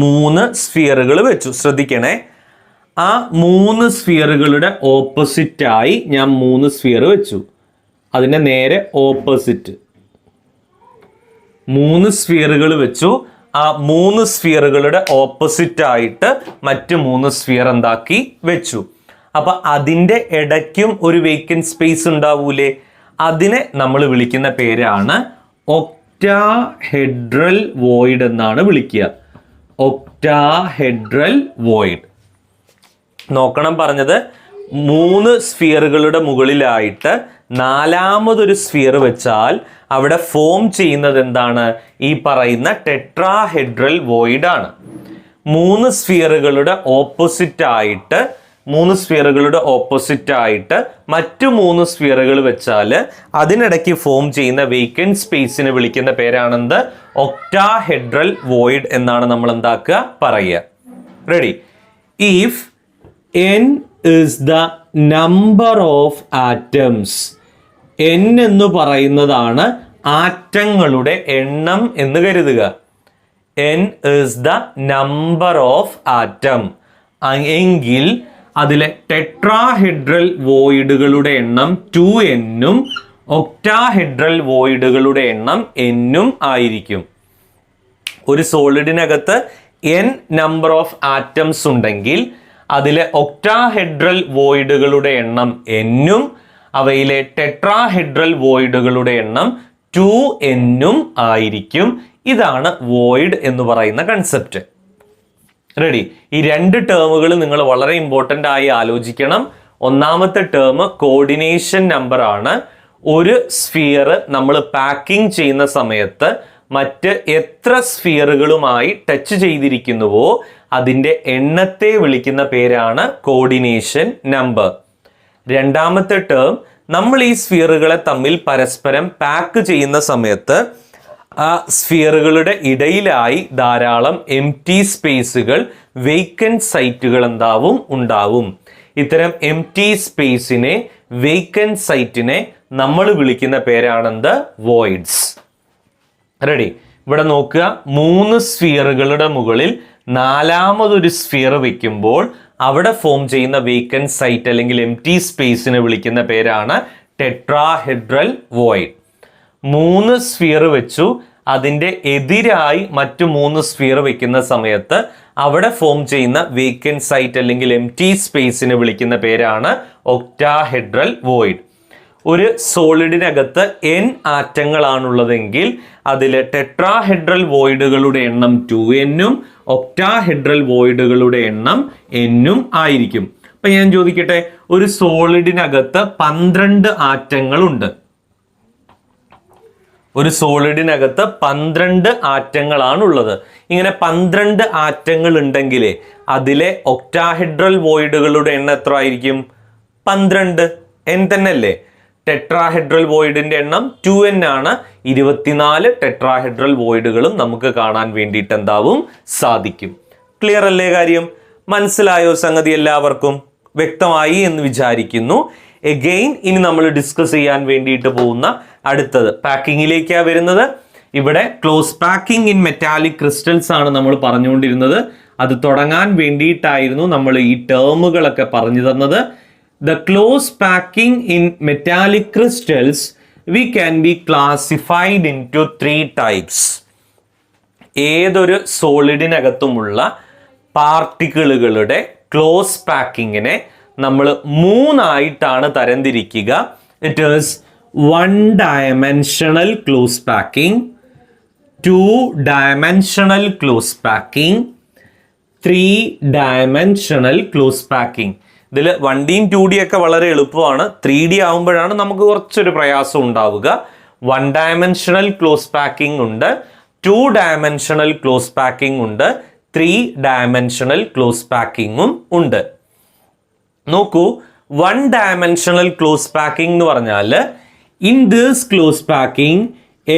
3 സ്ഫിയറുകൾ വെച്ചു. ശ്രദ്ധിക്കണേ, ആ 3 സ്ഫിയറുകളുടെ ഓപ്പോസിറ്റായി ഞാൻ 3 സ്ഫിയർ വെച്ചു. അതിൻ്റെ നേരെ ഓപ്പോസിറ്റ് 3 സ്ഫിയറുകൾ വെച്ചു. ആ 3 സ്ഫിയറുകളുടെ ഓപ്പോസിറ്റായിട്ട് മറ്റ് 3 സ്ഫിയർ എന്താക്കി വെച്ചു. അപ്പം അതിൻ്റെ ഇടയ്ക്കും ഒരു വേക്കൻറ്റ് സ്പേസ് ഉണ്ടാവൂലേ? അതിനെ നമ്മൾ വിളിക്കുന്ന പേരാണ് ഒക്ടാഹെഡ്രൽ വോയിഡ് എന്നാണ് വിളിക്കുക. Octahedral void. നോക്കണം പറഞ്ഞത്, 3 സ്ഫിയറുകളുടെ മുകളിലായിട്ട് 4മതൊരു സ്ഫിയർ വെച്ചാൽ അവിടെ ഫോം ചെയ്യുന്നത് എന്താണ്? ഈ പറയുന്ന ടെട്രാഹെഡ്രൽ വോയിഡ് ആണ്. 3 സ്ഫിയറുകളുടെ ഓപ്പോസിറ്റായിട്ട് മറ്റു 3 സ്ഫിയറുകൾ വെച്ചാൽ അതിനിടയ്ക്ക് ഫോം ചെയ്യുന്ന വേക്കൻറ്റ് സ്പേസിനെ വിളിക്കുന്ന പേരാണെന്ത്? ഒക്ടാഹെഡ്രൽ വോയിഡ് എന്നാണ് നമ്മൾ എന്താക്കുക പറയുക. Ready? If n is the number of atoms, n എന്ന് പറയുന്നതാണ് ആറ്റങ്ങളുടെ എണ്ണം എന്ന് കരുതുക. n is the number of atom എങ്കിൽ അതിലെ ടെട്രാഹെഡ്രൽ വോയിഡുകളുടെ എണ്ണം 2n-ഉം ഒക്ടാഹെഡ്രൽ വോയിഡുകളുടെ എണ്ണം n-ഉം ആയിരിക്കും. ഒരു സോളിഡിനകത്ത് n നമ്പർ ഓഫ് ആറ്റംസ് ഉണ്ടെങ്കിൽ അതിലെ ഒക്ടാഹെഡ്രൽ വോയിഡുകളുടെ എണ്ണം n-ഉം അവയിലെ ടെട്രാഹെഡ്രൽ വോയിഡുകളുടെ എണ്ണം 2n ആയിരിക്കും. ഇതാണ് വോയിഡ് എന്ന് പറയുന്ന കൺസെപ്റ്റ്. റെഡി? ഈ രണ്ട് ടേമുകൾ നിങ്ങൾ വളരെ ഇമ്പോർട്ടൻ്റ് ആയി ആലോചിക്കണം. ഒന്നാമത്തെ ടേം കോർഡിനേഷൻ നമ്പർ ആണ്. ഒരു സ്ഫിയർ നമ്മൾ പാക്കിംഗ് ചെയ്യുന്ന സമയത്ത് മറ്റ് എത്ര സ്ഫിയറുകളുമായി ടച്ച് ചെയ്തിരിക്കുന്നുവോ അതിൻ്റെ എണ്ണത്തെ വിളിക്കുന്ന പേരാണ് കോർഡിനേഷൻ നമ്പർ. രണ്ടാമത്തെ ടേം, നമ്മൾ ഈ സ്ഫിയറുകളെ തമ്മിൽ പരസ്പരം പാക്ക് ചെയ്യുന്ന സമയത്ത് ആ സ്ഫിയറുകളുടെ ഇടയിലായി ധാരാളം എംപ്റ്റി സ്പേസുകൾ, വേക്കൻറ്റ് സൈറ്റുകൾ ഉണ്ടാവും. ഇത്തരം എംപ്റ്റി സ്പേസിനെ, വേക്കൻറ്റ് സൈറ്റിനെ നമ്മൾ വിളിക്കുന്ന പേരാണെന്ത്? വോയിഡ്സ്. റെഡി? ഇവിടെ നോക്കുക, 3 സ്ഫിയറുകളുടെ മുകളിൽ നാലാമതൊരു സ്ഫിയർ വെക്കുമ്പോൾ അവിടെ ഫോം ചെയ്യുന്ന വേക്കൻറ്റ് സൈറ്റ് അല്ലെങ്കിൽ എംപ്റ്റി സ്പേസിനെ വിളിക്കുന്ന പേരാണ് ടെട്രാഹെഡ്രൽ വോയിഡ്. 3 സ്ഫിയർ വെച്ചു, അതിൻ്റെ എതിരായി മറ്റു 3 സ്ഫിയർ വെക്കുന്ന സമയത്ത് അവിടെ ഫോം ചെയ്യുന്ന വേക്കൻറ്റ് സൈറ്റ് അല്ലെങ്കിൽ എംപ്റ്റി സ്പേസിനെ വിളിക്കുന്ന പേരാണ് ഒക്ടാഹെഡ്രൽ വോയിഡ്. ഒരു സോളിഡിനകത്ത് n ആറ്റങ്ങളാണുള്ളതെങ്കിൽ അതിൽ ടെട്രാഹെഡ്രൽ വോയിഡുകളുടെ എണ്ണം 2n ഒക്ടാഹെഡ്രൽ വോയിഡുകളുടെ എണ്ണം n ആയിരിക്കും. അപ്പൊ ഞാൻ ചോദിക്കട്ടെ, ഒരു സോളിഡിനകത്ത് 12 ആറ്റങ്ങളുണ്ട്. ഒരു സോളിഡിനകത്ത് 12 ആറ്റങ്ങളാണുള്ളത്. ഇങ്ങനെ 12 ആറ്റങ്ങൾ ഉണ്ടെങ്കിൽ അതിലെ ഒക്ടാഹെഡ്രൽ വോയിഡുകളുടെ എണ്ണം എത്ര ആയിരിക്കും? 12. n തന്നെ അല്ലേ? ടെട്രാഹെഡ്രൽ വോയിഡിന്റെ എണ്ണം 2n ആണ്. 24 ടെട്രാഹെഡ്രൽ വോയിഡുകളും നമുക്ക് കാണാൻ വേണ്ടിയിട്ട് സാധിക്കും. ക്ലിയർ അല്ലേ കാര്യം? മനസ്സിലായോ സംഗതി? എല്ലാവർക്കും വ്യക്തമായി എന്ന് വിചാരിക്കുന്നു. എഗെയിൻ ഇനി നമ്മൾ ഡിസ്കസ് ചെയ്യാൻ വേണ്ടിയിട്ട് പോകുന്ന അടുത്തത് പാക്കിങ്ങിലേക്കാണ് വരുന്നത്. ഇവിടെ close packing in metallic crystals ആണ് നമ്മൾ പറഞ്ഞുകൊണ്ടിരുന്നത്. അത് തുടങ്ങാൻ വേണ്ടിയിട്ടായിരുന്നു നമ്മൾ ഈ ടേമുകളൊക്കെ പറഞ്ഞു തന്നത്. The close packing in metallic crystals we can be classified into 3 types. ഏതൊരു സോളിഡിനകത്തുമുള്ള പാർട്ടിക്കിളുകളുടെ ക്ലോസ് പാക്കിങ്ങിനെ നമ്മൾ 3 ആയിട്ടാണ് തരംതിരിക്കുക. It is 1 dimensional close packing, 2 dimensional close packing, 3 dimensional close packing. ഇതിൽ 1Dയും 2D ഒക്കെ വളരെ എളുപ്പമാണ്. 3D ആകുമ്പോഴാണ് നമുക്ക് കുറച്ചൊരു പ്രയാസം ഉണ്ടാവുക. 1 dimensional close packing ഉണ്ട്, 2 dimensional close packing ഉണ്ട്, 3 dimensional close packing ഉണ്ട്. നോക്കൂ, 1 dimensional close packing എന്ന് പറഞ്ഞാൽ in this close packing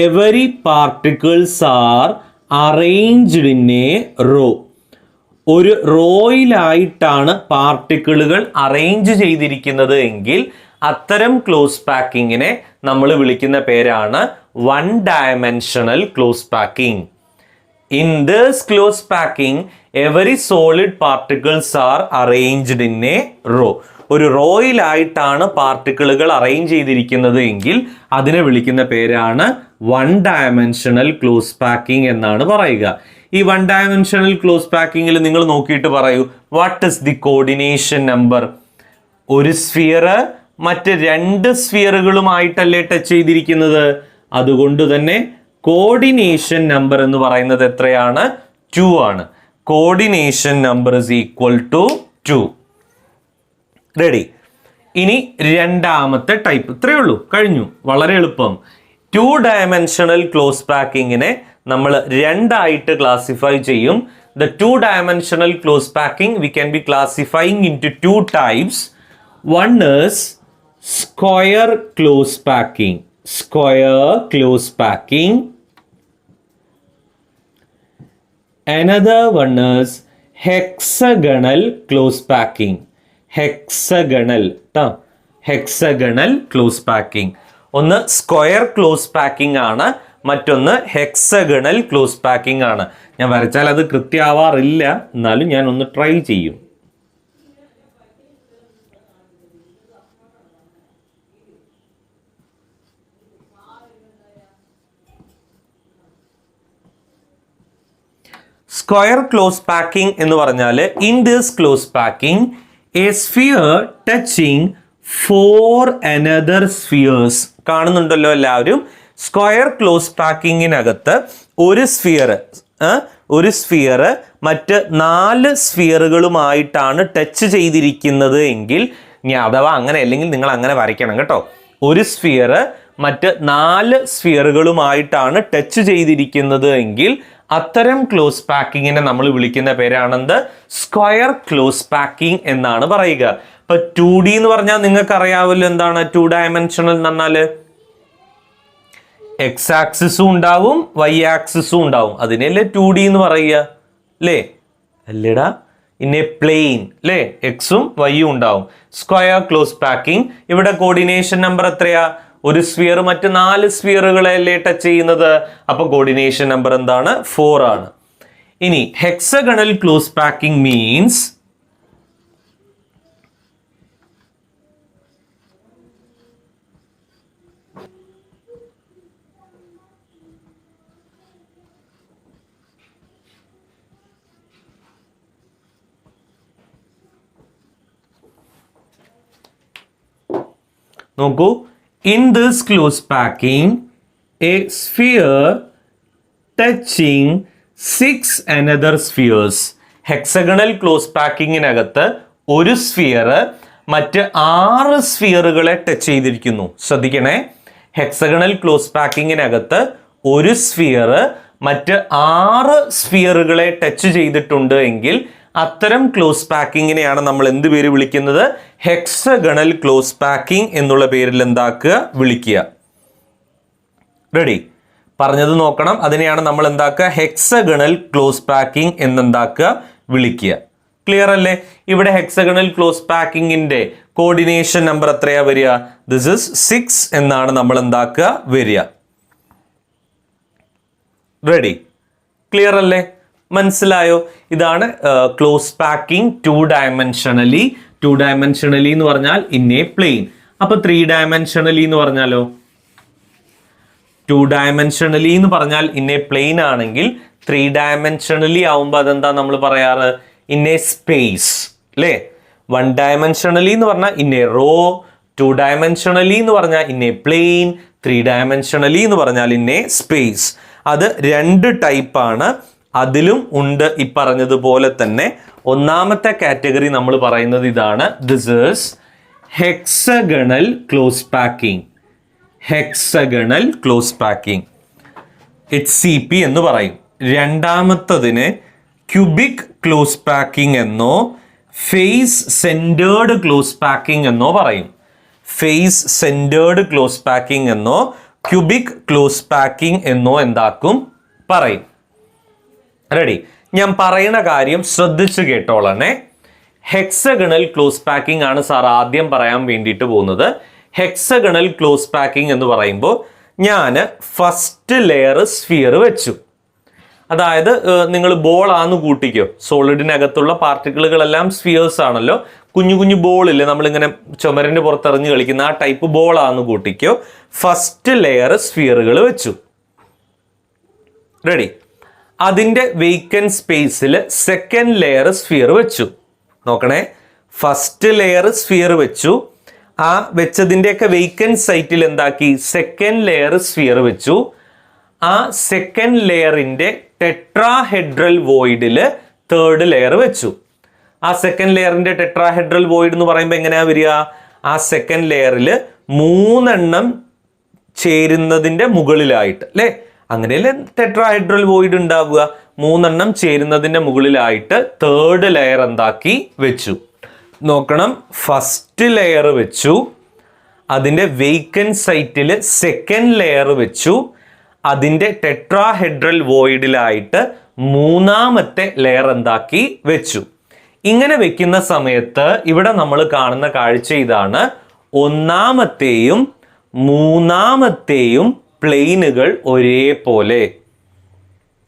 every particles are arranged in a row. ഒരു റോയിലായിട്ടാണ് പാർട്ടിക്കിളുകൾ അറേഞ്ച് ചെയ്തിരിക്കുന്നത് എങ്കിൽ അത്തരം ക്ലോസ് പാക്കിങ്ങിനെ നമ്മൾ വിളിക്കുന്ന പേരാണ് 1 dimensional close packing. In this close packing every solid particles are arranged in a row. ഒരു റോയിലായിട്ടാണ് പാർട്ടിക്കിളുകൾ അറേഞ്ച് ചെയ്തിരിക്കുന്നത് എങ്കിൽ അതിനെ വിളിക്കുന്ന പേരാണ് 1 dimensional close packing എന്നാണ് പറയുക. ഈ 1 dimensional close പാക്കിങ്ങിൽ നിങ്ങൾ നോക്കിയിട്ട് പറയൂ, what is the coordination number? ഒരു സ്ഫിയർ മറ്റ് 2 സ്ഫിയറുകളുമായിട്ടല്ലേ ടച്ച് ചെയ്തിരിക്കുന്നത്. അതുകൊണ്ട് തന്നെ കോർഡിനേഷൻ നമ്പർ എന്ന് പറയുന്നത് എത്രയാണ്? 2 ആണ്. Coordination number is equal to 2. Ready? ഇനി രണ്ടാമത്തെ ടൈപ്പ്. ഇത്രയേ ഉള്ളൂ, കഴിഞ്ഞു. വളരെ എളുപ്പം. 2 dimensional close പാക്കിങ്ങിനെ നമ്മൾ 2 ആയിട്ട് ക്ലാസിഫൈ ചെയ്യും. The 2 dimensional close packing we can be classifying into 2 types. One is square close packing. Square close packing. Another one is hexagonal close packing. Hexagonal. Hexagonal close packing. ഒന്ന് square close packing ആണ്, മറ്റൊന്ന് hexagonal close packing ആണ്. ഞാൻ വരച്ചാൽ അത് കൃത്യമാവാറില്ല, എന്നാലും ഞാൻ ഒന്ന് ട്രൈ ചെയ്യും. സ്ക്വയർ ക്ലോസ് പാക്കിംഗ് എന്ന് പറഞ്ഞാൽ in this close packing A sphere touching 4 another spheres. കാണുന്നുണ്ടല്ലോ എല്ലാവരും. സ്ക്വയർ ക്ലോസ് പാക്കിങ്ങിനകത്ത് ഒരു സ്ഫിയർ മറ്റ് 4 സ്ഫിയറുകളുമായിട്ടാണ് ടച്ച് ചെയ്തിരിക്കുന്നത് എങ്കിൽ, ഇനി അഥവാ അങ്ങനെ അല്ലെങ്കിൽ നിങ്ങൾ അങ്ങനെ വരയ്ക്കണം കേട്ടോ. ഒരു സ്ഫിയർ മറ്റ് 4 സ്ഫിയറുകളുമായിട്ടാണ് ടച്ച് ചെയ്തിരിക്കുന്നത് എങ്കിൽ അത്തരം ക്ലോസ് പാക്കിങ്ങിനെ നമ്മൾ വിളിക്കുന്ന പേരാണെന്ത്? സ്ക്വയർ ക്ലോസ് പാക്കിംഗ് എന്നാണ് പറയുക. ഇപ്പൊ 2D എന്ന് പറഞ്ഞാൽ നിങ്ങൾക്ക് അറിയാമല്ലോ എന്താണ് 2 ഡയമെൻഷണൽ എന്ന് പറഞ്ഞാല് എക്സ് ആക്സിസും ഉണ്ടാവും വൈ ആക്സിസും ഉണ്ടാവും. അതിനല്ലേ 2D എന്ന് പറയുക അല്ലേ? അല്ലേടാ, ഇന്നെ പ്ലെയിൻ അല്ലേ, എക്സും വൈയും ഉണ്ടാവും. Square close packing. ഇവിടെ കോർഡിനേഷൻ നമ്പർ എത്രയാ? ഒരു സ്ഫിയർ മറ്റ് 4 സ്ഫിയറുകളെയല്ലേ ടച്ച് ചെയ്യുന്നത്. അപ്പൊ കോർഡിനേഷൻ നമ്പർ എന്താണ്? 4 ആണ്. ഇനി ഹെക്സഗണൽ ക്ലോസ് പാക്കിംഗ് മീൻസ് നോക്കൂ, in this close packing a sphere touching 6 another spheres. Hexagonal close പാക്കിങ്ങിനകത്ത് ഒരു സ്ഫിയർ മറ്റ് 6 സ്ഫിയറുകളെ ടച്ച് ചെയ്തിരിക്കുന്നു. ശ്രദ്ധിക്കണേ, ഹെക്സഗണൽ ക്ലോസ് പാക്കിങ്ങിനകത്ത് ഒരു സ്ഫിയർ മറ്റ് 6 സ്ഫിയറുകളെ ടച്ച് ചെയ്തിട്ടുണ്ട് എങ്കിൽ അത്തരം ക്ലോസ് പാക്കിങ്ങിനെയാണ് നമ്മൾ എന്ത് പേര് വിളിക്കുന്നത്? ഹെക്സഗണൽ ക്ലോസ് പാക്കിംഗ് എന്നുള്ള പേരിൽ എന്താക്കുക? വിളിക്കുക. റെഡി? പറഞ്ഞത് നോക്കണം. അതിനെയാണ് നമ്മൾ എന്താക്കുക? ഹെക്സഗണൽ ക്ലോസ് പാക്കിംഗ് എന്നെന്താക്കുക? വിളിക്കുക. ക്ലിയർ അല്ലേ? ഇവിടെ ഹെക്സഗണൽ ക്ലോസ് പാക്കിങ്ങിന്റെ കോർഡിനേഷൻ നമ്പർ എത്രയാ വരിക? ദിസ് ഇസ് 6 എന്നാണ് നമ്മൾ എന്താക്കുക? വരിക. റെഡി? ക്ലിയർ അല്ലേ? മനസ്സിലായോ? ഇതാണ് ക്ലോസ് പാക്കിംഗ് 2 ഡയമെൻഷനലി. 2 ഡയമെൻഷനലി എന്ന് പറഞ്ഞാൽ ഇൻ എ പ്ലെയിൻ. അപ്പൊ 3 ഡയമെൻഷനലി എന്ന് പറഞ്ഞാലോ? 2 ഡയമെൻഷനലി എന്ന് പറഞ്ഞാൽ ഇൻ എ പ്ലെയിൻ ആണെങ്കിൽ 3 ഡയമെൻഷനലി ആവുമ്പോൾ അതെന്താ നമ്മൾ പറയാറ്? ഇൻ എ സ്പേസ് അല്ലേ? 1 ഡയമെൻഷനലി എന്ന് പറഞ്ഞാൽ ഇൻ എ റോ, 2 ഡയമെൻഷനലി എന്ന് പറഞ്ഞാൽ ഇൻ എ പ്ലെയിൻ, 3 ഡയമെൻഷനലി എന്ന് പറഞ്ഞാൽ ഇൻ എ സ്പേസ്. അത് 2 ടൈപ്പാണ്. അതിലും ഉണ്ട് ഈ പറഞ്ഞതുപോലെ തന്നെ. ഒന്നാമത്തെ കാറ്റഗറി നമ്മൾ പറയുന്നത് ഇതാണ്. This is hexagonal close packing. Hexagonal close packing, HCP എന്ന് പറയും. രണ്ടാമത്തതിന് ക്യൂബിക് ക്ലോസ് പാക്കിംഗ് എന്നോ ഫേസ് സെന്റേർഡ് ക്ലോസ് പാക്കിംഗ് എന്നോ പറയും. ഫേസ് സെന്റേർഡ് ക്ലോസ് പാക്കിംഗ് എന്നോ ക്യൂബിക് ക്ലോസ് പാക്കിംഗ് എന്നോ എന്താക്കും? പറയും. റെഡി? ഞാൻ പറയുന്ന കാര്യം ശ്രദ്ധിച്ചു കേട്ടോളണേ. ഹെക്സഗണൽ ക്ലോസ് പാക്കിംഗ് ആണ് സാർ ആദ്യം പറയാൻ വേണ്ടിയിട്ട് പോകുന്നത്. ഹെക്സഗണൽ ക്ലോസ് പാക്കിംഗ് എന്ന് പറയുമ്പോൾ ഞാൻ ഫസ്റ്റ് ലെയർ സ്ഫിയർ വെച്ചു. അതായത് നിങ്ങൾ ബോൾ ആന്ന് കൂട്ടിക്കോ. സോളിഡിനകത്തുള്ള പാർട്ടിക്കിളുകളെല്ലാം സ്ഫിയേഴ്സ് ആണല്ലോ. കുഞ്ഞു കുഞ്ഞു ബോളില്ലേ നമ്മളിങ്ങനെ ചുമരിന്റെ പുറത്തെറിഞ്ഞ് കളിക്കുന്ന ആ ടൈപ്പ് ബോൾ ആന്ന് കൂട്ടിക്കോ. ഫസ്റ്റ് ലെയർ സ്ഫിയറുകൾ വെച്ചു. റെഡി? അതിൻ്റെ വേക്കൻറ്റ് സ്പേസിൽ സെക്കൻഡ് ലെയർ സ്ഫിയർ വെച്ചു. നോക്കണേ, ഫസ്റ്റ് ലെയർ സ്ഫിയർ വെച്ചു. ആ വെച്ചതിൻ്റെയൊക്കെ വേക്കൻറ്റ് സൈറ്റിൽ എന്താക്കി? സെക്കൻഡ് ലെയർ സ്ഫിയർ വെച്ചു. ആ സെക്കൻഡ് ലെയറിൻ്റെ ടെട്രാഹെഡ്രൽ വോയിഡിൽ തേർഡ് ലെയർ വെച്ചു. ആ സെക്കൻഡ് ലെയറിൻ്റെ ടെട്രാഹെഡ്രൽ വോയിഡ് എന്ന് പറയുമ്പോൾ എങ്ങനെയാ വരിക? ആ സെക്കൻഡ് ലെയറിൽ 3 ചേരുന്നതിൻ്റെ മുകളിലായിട്ട് അല്ലേ? അങ്ങനെയല്ലേ ടെട്രാഹെഡ്രൽ വോയിഡ് ഉണ്ടാവുക? 3 ചേരുന്നതിൻ്റെ മുകളിലായിട്ട് തേർഡ് ലെയർ എന്താക്കി? വെച്ചു. നോക്കണം, ഫസ്റ്റ് ലെയർ വെച്ചു. അതിൻ്റെ വേക്കൻറ്റ് സൈറ്റിൽ സെക്കൻഡ് ലെയർ വെച്ചു. അതിൻ്റെ ടെട്രാഹെഡ്രൽ വോയിഡിലായിട്ട് 3ാമത്തെ ലെയർ എന്താക്കി? വെച്ചു. ഇങ്ങനെ വെക്കുന്ന സമയത്ത് ഇവിടെ നമ്മൾ കാണുന്ന കാഴ്ച ഇതാണ്. 1ാമത്തെയും 3ാമത്തെയും പ്ലെയിനുകൾ ഒരേപോലെ.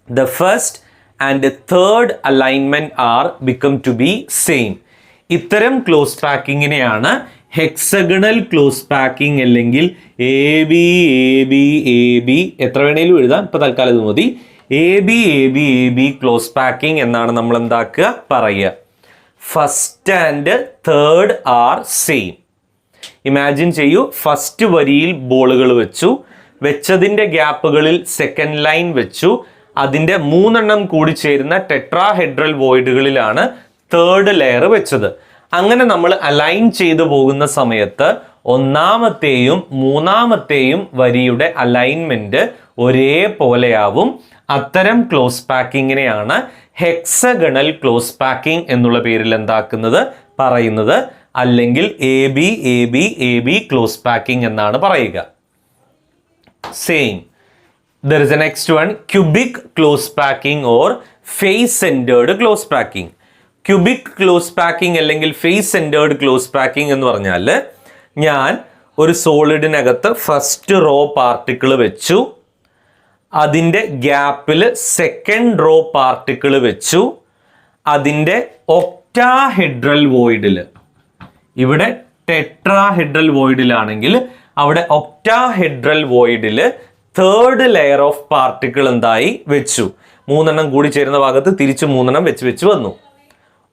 The first and the third alignment are become to be same. ഇത്തരം ക്ലോസ് പാക്കിങ്ങിനെയാണ് ഹെക്സഗണൽ ക്ലോസ് പാക്കിംഗ് അല്ലെങ്കിൽ AB എത്ര വേണേലും എഴുതാം. ഇപ്പൊ തൽക്കാലം ഇത് മതി. AB ക്ലോസ് പാക്കിംഗ് എന്നാണ് നമ്മൾ എന്താക്കുക? പറയുക. First and third are same. Imagine ചെയ്യൂ, ഫസ്റ്റ് വരിയിൽ ബോളുകൾ വെച്ചതിൻ്റെ ഗ്യാപ്പുകളിൽ സെക്കൻഡ് ലൈൻ വെച്ചു, അതിൻ്റെ 3 കൂടി ചേരുന്ന ടെട്രാഹെഡ്രൽ വോയിഡുകളിലാണ് തേർഡ് ലെയർ വെച്ചത്. അങ്ങനെ നമ്മൾ അലൈൻ ചെയ്തു പോകുന്ന സമയത്ത് ഒന്നാമത്തെയും മൂന്നാമത്തെയും വരിയുടെ അലൈൻമെന്റ് ഒരേപോലെയാവും. അത്തരം ക്ലോസ് പാക്കിങ്ങിനെയാണ് ഹെക്സഗണൽ ക്ലോസ് പാക്കിംഗ് എന്നുള്ള പേരിൽ എന്താക്കുന്നത് പറയുന്നത്, അല്ലെങ്കിൽ AB ക്ലോസ് പാക്കിംഗ് എന്നാണ് പറയുക. Same. There is a next one, cubic close packing or face centered close packing. Cubic close packing അല്ലെങ്കിൽ face centered close packing എന്ന് പറഞ്ഞാൽ, ഞാൻ ഒരു സോളിഡിനകത്ത് ഫസ്റ്റ് റോ പാർട്ടിക്കിൾ വെച്ചു, അതിൻ്റെ ഗ്യാപ്പിൽ സെക്കൻഡ് റോ പാർട്ടിക്കിൾ വെച്ചു, അതിൻ്റെ ഒക്ടാഹെഡ്രൽ വോയിഡിൽ, ഇവിടെ ടെട്രാഹെഡ്രൽ വോയിഡിലാണെങ്കിൽ അവിടെ ഒക്ടാഹെഡ്രൽ വോയിഡിൽ തേർഡ് ലെയർ ഓഫ് പാർട്ടിക്കിൾ എന്തായി വെച്ചു. 3 കൂടി ചേരുന്ന ഭാഗത്ത് തിരിച്ച് 3 വെച്ച് വന്നു.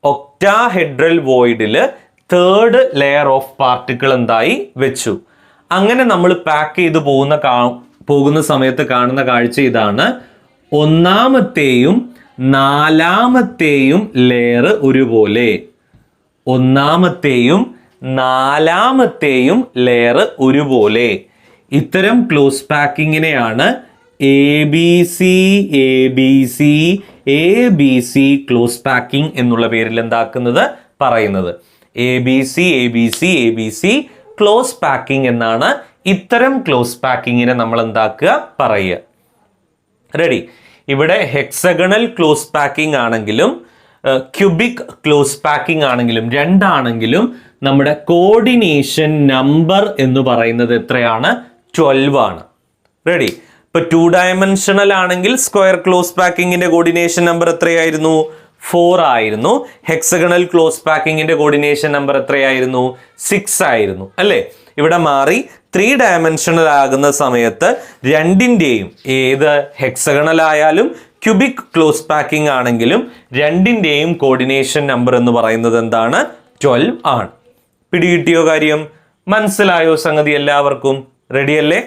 ഒക്ടാഹെഡ്രൽ വോയിഡിൽ തേർഡ് ലെയർ ഓഫ് പാർട്ടിക്കിൾ എന്തായി വെച്ചു. അങ്ങനെ നമ്മൾ പാക്ക് ചെയ്ത് പോകുന്ന സമയത്ത് കാണുന്ന കാഴ്ച ഇതാണ്. ഒന്നാമത്തെയും നാലാമത്തെയും ലെയർ ഒരുപോലെ, ഒന്നാമത്തെയും നാലാമത്തെയും ലെയർ ഒരുപോലെ. ഇത്തരം ക്ലോസ് പാക്കിങ്ങിനെയാണ് ABC ക്ലോസ് പാക്കിംഗ് എന്നുള്ള പേരിൽ എന്താക്കുന്നത് പറയുന്നത്. ABC ക്ലോസ് പാക്കിംഗ് എന്നാണ് ഇത്തരം ക്ലോസ് പാക്കിങ്ങിനെ നമ്മൾ എന്താക്കുക പറയുക. റെഡി. ഇവിടെ ഹെക്സഗണൽ ക്ലോസ് പാക്കിംഗ് ആണെങ്കിലും ക്യൂബിക് ക്ലോസ് പാക്കിംഗ് ആണെങ്കിലും രണ്ടാണെങ്കിലും നമ്മുടെ കോർഡിനേഷൻ നമ്പർ എന്ന് പറയുന്നത് എത്രയാണ്? 12 ആണ്. റെഡി. ഇപ്പൊ 2 ഡയമെൻഷണൽ ആണെങ്കിൽ സ്ക്വയർ ക്ലോസ് പാക്കിങ്ങിന്റെ കോർഡിനേഷൻ നമ്പർ എത്രയായിരുന്നു? 4 ആയിരുന്നു. ഹെക്സഗണൽ ക്ലോസ് പാക്കിങ്ങിന്റെ കോർഡിനേഷൻ നമ്പർ എത്രയായിരുന്നു? 6 ആയിരുന്നു അല്ലേ? ഇവിടെ മാറി 3 ഡയമെൻഷണൽ ആകുന്ന സമയത്ത് രണ്ടിൻ്റെയും, ഏത് ഹെക്സഗണൽ ആയാലും ക്യൂബിക് ക്ലോസ് പാക്കിംഗ് ആണെങ്കിലും രണ്ടിൻ്റെയും കോർഡിനേഷൻ നമ്പർ എന്ന് പറയുന്നത് എന്താണ്? 12 ആണ്. പിടികിട്ടിയോ കാര്യം? മനസ്സിലായോ സംഗതി എല്ലാവർക്കും? റെഡിയല്ലേ?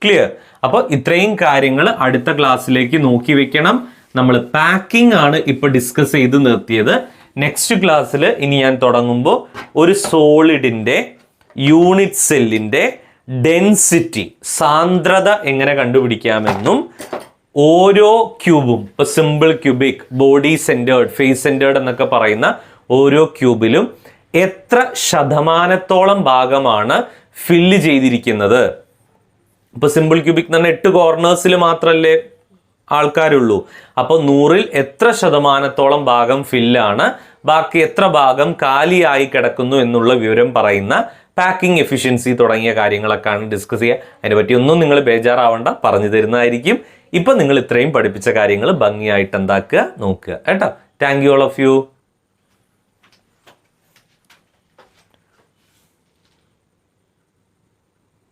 ക്ലിയർ. അപ്പോൾ ഇത്രയും കാര്യങ്ങൾ അടുത്ത ക്ലാസ്സിലേക്ക് നോക്കി വെക്കണം. നമ്മൾ പാക്കിംഗ് ആണ് ഇപ്പോൾ ഡിസ്കസ് ചെയ്ത് നിർത്തിയത്. നെക്സ്റ്റ് ക്ലാസ്സിൽ ഇനി ഞാൻ തുടങ്ങുമ്പോൾ ഒരു സോളിഡിൻ്റെ യൂണിറ്റ് സെല്ലിൻ്റെ ഡെൻസിറ്റി, സാന്ദ്രത എങ്ങനെ കണ്ടുപിടിക്കാമെന്നും ഓരോ ക്യൂബും, ഇപ്പോൾ simple cubic, body centred, face centred എന്നൊക്കെ പറയുന്ന ഓരോ ക്യൂബിലും എത്ര ശതമാനത്തോളം ഭാഗമാണ് ഫില്ല് ചെയ്തിരിക്കുന്നത്. ഇപ്പോൾ സിമ്പിൾ ക്യൂബിക് എന്ന് പറഞ്ഞാൽ 8 കോർണേഴ്സിൽ മാത്രമല്ലേ ആൾക്കാരുള്ളൂ. അപ്പോൾ 100-ൽ എത്ര ശതമാനത്തോളം ഭാഗം ഫില്ലാണ്, ബാക്കി എത്ര ഭാഗം കാലിയായി കിടക്കുന്നു എന്നുള്ള വിവരം പറയുന്ന പാക്കിംഗ് എഫിഷ്യൻസി തുടങ്ങിയ കാര്യങ്ങളൊക്കെയാണ് ഡിസ്കസ് ചെയ്യുക. അതിനെ പറ്റിയൊന്നും നിങ്ങൾ ബേജാറാവണ്ട, പറഞ്ഞു തരുന്നതായിരിക്കും. ഇപ്പം നിങ്ങൾ ഇത്രയും പഠിപ്പിച്ച കാര്യങ്ങൾ ഭംഗിയായിട്ട് എന്താക്കുക, നോക്കുക കേട്ടോ. Thank you all of U.